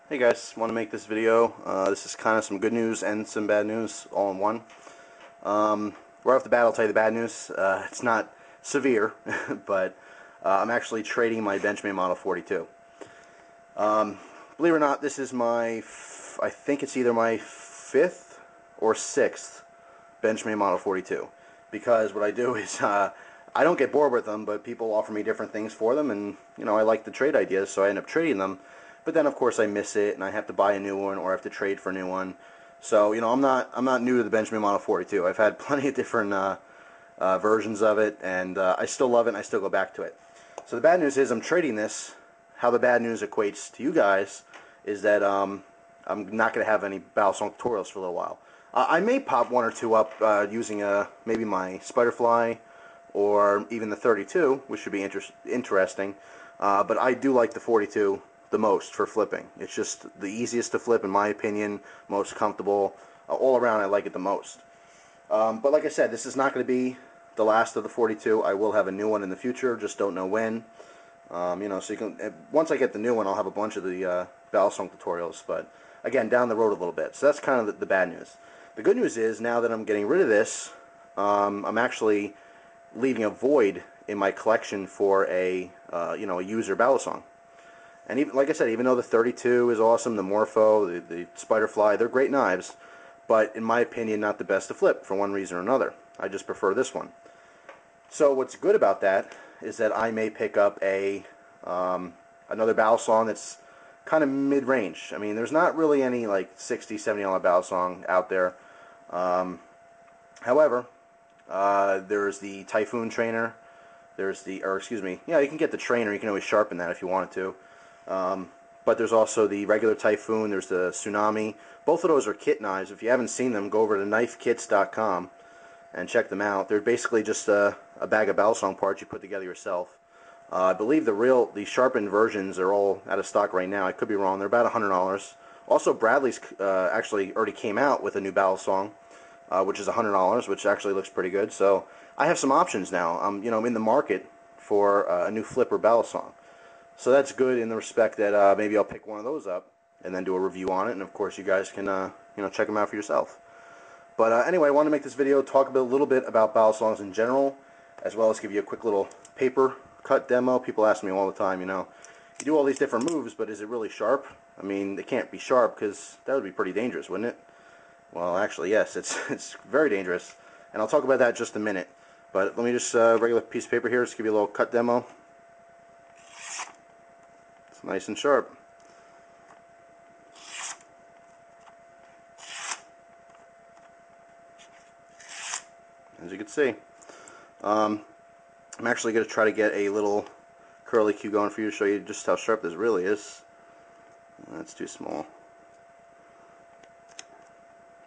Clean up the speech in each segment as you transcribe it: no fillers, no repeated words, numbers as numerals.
Hey guys, want to make this video. This is kind of some good news and some bad news all in one. Right off the bat, I'll tell you the bad news. It's not severe, but I'm actually trading my Benchmade Model 42. Believe it or not, this is I think it's either my 5th or 6th Benchmade Model 42. Because what I do is, I don't get bored with them, but people offer me different things for them, and I like the trade ideas, so I end up trading them. But then, of course, I miss it, and I have to buy a new one, or I have to trade for a new one. So, I'm not new to the Benchmade Model 42. I've had plenty of different versions of it, and I still love it, and I still go back to it. So the bad news is I'm trading this. How the bad news equates to you guys is that I'm not going to have any balisong tutorials for a little while. I may pop one or two up using maybe my Spiderfly or even the 32, which should be interesting. But I do like the 42 the most for flipping. It's just the easiest to flip in my opinion, most comfortable. All around I like it the most. But like I said, this is not going to be the last of the 42. I will have a new one in the future, just don't know when. So you can, once I get the new one, I'll have a bunch of the balisong tutorials, but again, down the road a little bit. So that's kind of the bad news. The good news is, now that I'm getting rid of this, I'm actually leaving a void in my collection for a user balisong. And even, like I said, even though the 32 is awesome, the Morpho, the Spiderfly, they're great knives, but in my opinion, not the best to flip for one reason or another. I just prefer this one. So what's good about that is that I may pick up another balisong that's kind of mid-range. I mean, there's not really any like $60, $70 balisong out there. However, there's the Typhoon trainer. There's you can get the trainer. You can always sharpen that if you wanted to. But there's also the regular Typhoon, there's the Tsunami. Both of those are kit knives. If you haven't seen them, go over to knifekits.com and check them out. They're basically just a bag of balisong parts you put together yourself. I believe the sharpened versions are all out of stock right now. I could be wrong. They're about $100. Also, Bradley's actually already came out with a new balisong, which is $100, which actually looks pretty good. So I have some options now. I'm in the market for a new flipper balisong. So that's good in the respect that maybe I'll pick one of those up and then do a review on it, and of course you guys can check them out for yourself. But anyway, I want to make this video talk a little bit about balisongs in general, as well as give you a quick little paper cut demo. People ask me all the time, you do all these different moves, but is it really sharp? I mean, they can't be sharp because that would be pretty dangerous, wouldn't it? Well, actually, yes, it's very dangerous, and I'll talk about that in just a minute. But let me just regular piece of paper here, just give you a little cut demo. It's nice and sharp. As you can see, I'm actually going to try to get a little curly cue going for you to show you just how sharp this really is. That's too small.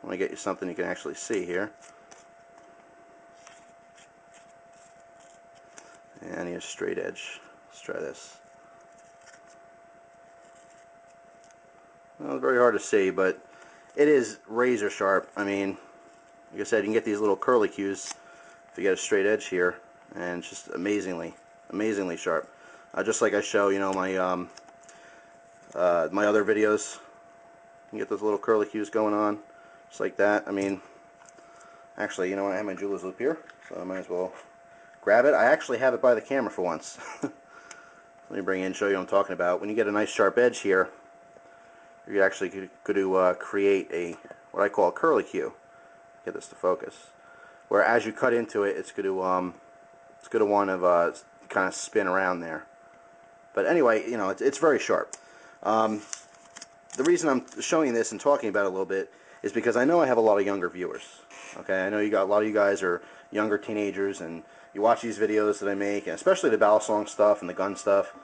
I want to get you something you can actually see here. And I need a straight edge. Let's try this. Well, it's very hard to see, but it is razor sharp. I mean, like I said, you can get these little curly cues if you get a straight edge here, and it's just amazingly sharp. Just like I show, my my other videos, you can get those little curly cues going on, just like that. I mean, actually, I have my jeweler's loop here, so I might as well grab it. I actually have it by the camera for once. Let me bring it in and show you what I'm talking about. When you get a nice sharp edge here, you're actually going to create what I call a curly cue. Get this to focus. Where as you cut into it, it's going to want to kind of spin around there. But anyway, it's very sharp. The reason I'm showing this and talking about it a little bit is because I know I have a lot of younger viewers. Okay, I know a lot of you guys are younger teenagers, and you watch these videos that I make, and especially the balisong stuff and the gun stuff,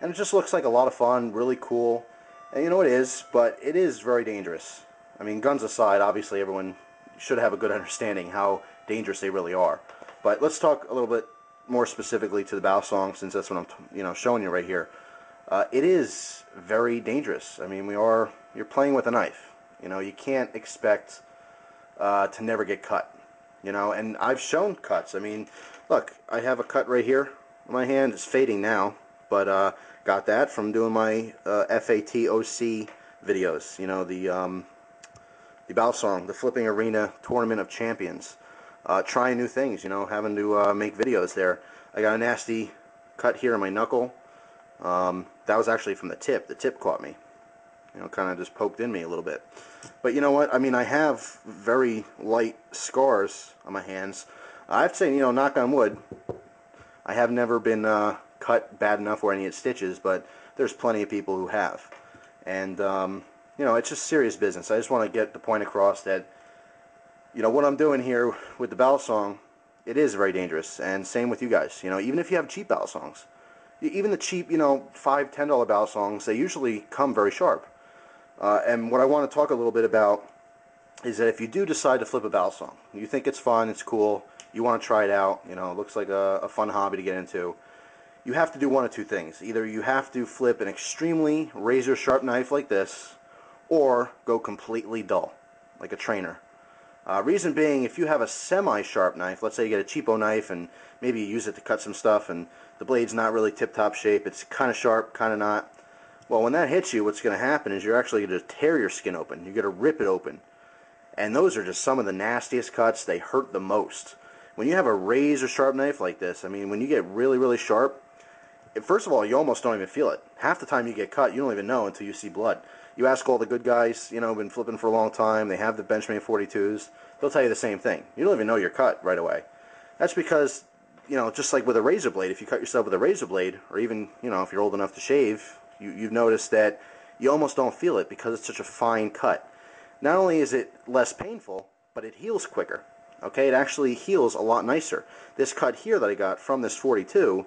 and it just looks like a lot of fun, really cool. And it is, but it is very dangerous. I mean, guns aside, obviously everyone should have a good understanding how dangerous they really are. But let's talk a little bit more specifically to the balisong, since that's what I'm showing you right here. It is very dangerous. I mean, you're playing with a knife. You can't expect to never get cut. And I've shown cuts. I mean, look, I have a cut right here on my hand. It's fading now, but got that from doing my FATOC videos. You know, the Balisong, the Flipping Arena Tournament of Champions. Trying new things, you know, having to make videos there. I got a nasty cut here on my knuckle. That was actually from the tip. The tip caught me. You know, kind of just poked in me a little bit. But you know what? I mean, I have very light scars on my hands. I have to say, you know, knock on wood, I have never been cut bad enough where I need stitches, but there's plenty of people who have. And, you know, it's just serious business. I just want to get the point across that, you know, what I'm doing here with the Balisong, it is very dangerous. And same with you guys. You know, even if you have cheap Balisongs, even the cheap, you know, $5, $10 Balisongs, they usually come very sharp. And what I want to talk a little bit about is that if you do decide to flip a Balisong, you think it's fun, it's cool, you want to try it out, you know, it looks like a fun hobby to get into, you have to do one of two things. Either you have to flip an extremely razor sharp knife like this, or go completely dull, like a trainer. Reason being, if you have a semi-sharp knife, let's say you get a cheapo knife and maybe you use it to cut some stuff and the blade's not really tip-top shape, it's kind of sharp, kind of not. Well, when that hits you, what's going to happen is you're actually going to tear your skin open. You're going to rip it open. And those are just some of the nastiest cuts. They hurt the most. When you have a razor-sharp knife like this, I mean, when you get really, really sharp, first of all, you almost don't even feel it. Half the time you get cut, you don't even know until you see blood. You ask all the good guys, you know, been flipping for a long time, they have the Benchmade 42s, they'll tell you the same thing. You don't even know you're cut right away. That's because, you know, just like with a razor blade, if you cut yourself with a razor blade, or even, you know, if you're old enough to shave, you've noticed that you almost don't feel it because it's such a fine cut. Not only is it less painful, but it heals quicker. Okay, it actually heals a lot nicer. This cut here that I got from this 42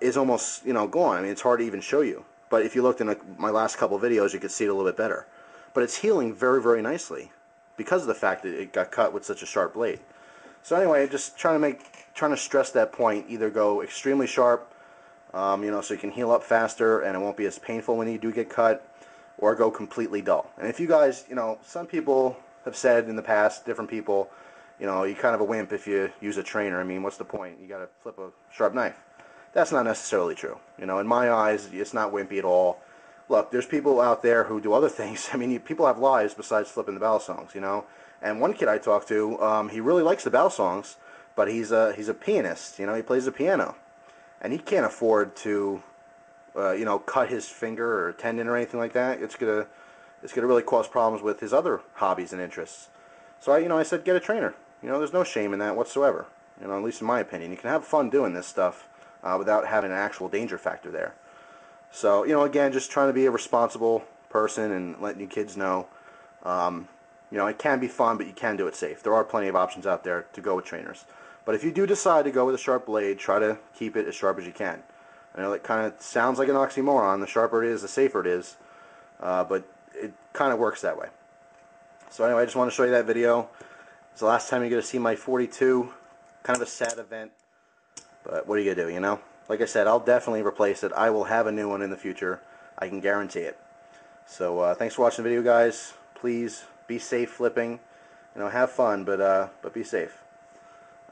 is almost, you know, gone. I mean, it's hard to even show you. But if you looked in my last couple videos, you could see it a little bit better. But it's healing very, very nicely because of the fact that it got cut with such a sharp blade. So anyway, just trying to stress that point. Either go extremely sharp, you know, so you can heal up faster and it won't be as painful when you do get cut, or go completely dull. And if you guys, you know, some people have said in the past, different people, you know, you're kind of a wimp if you use a trainer. I mean, what's the point? You got to flip a sharp knife. That's not necessarily true. You know, in my eyes, it's not wimpy at all. Look, there's people out there who do other things. I mean, people have lives besides flipping the Balisongs, you know. And one kid I talked to, he really likes the Balisongs, but he's a pianist. You know, he plays the piano, and he can't afford to, you know, cut his finger or tendon or anything like that. It's gonna really cause problems with his other hobbies and interests. So I said, get a trainer. You know, there's no shame in that whatsoever. You know, at least in my opinion, you can have fun doing this stuff without having an actual danger factor there. So, you know, again, just trying to be a responsible person and letting you kids know, you know, it can be fun, but you can do it safe. There are plenty of options out there to go with trainers. But if you do decide to go with a sharp blade, try to keep it as sharp as you can. I know it kind of sounds like an oxymoron. The sharper it is, the safer it is. But it kind of works that way. So anyway, I just want to show you that video. It's the last time you're going to see my 42. Kind of a sad event. But what are you going to do, you know? Like I said, I'll definitely replace it. I will have a new one in the future. I can guarantee it. So thanks for watching the video, guys. Please be safe flipping. You know, have fun, but be safe.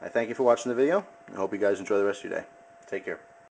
I thank you for watching the video. I hope you guys enjoy the rest of your day. Take care.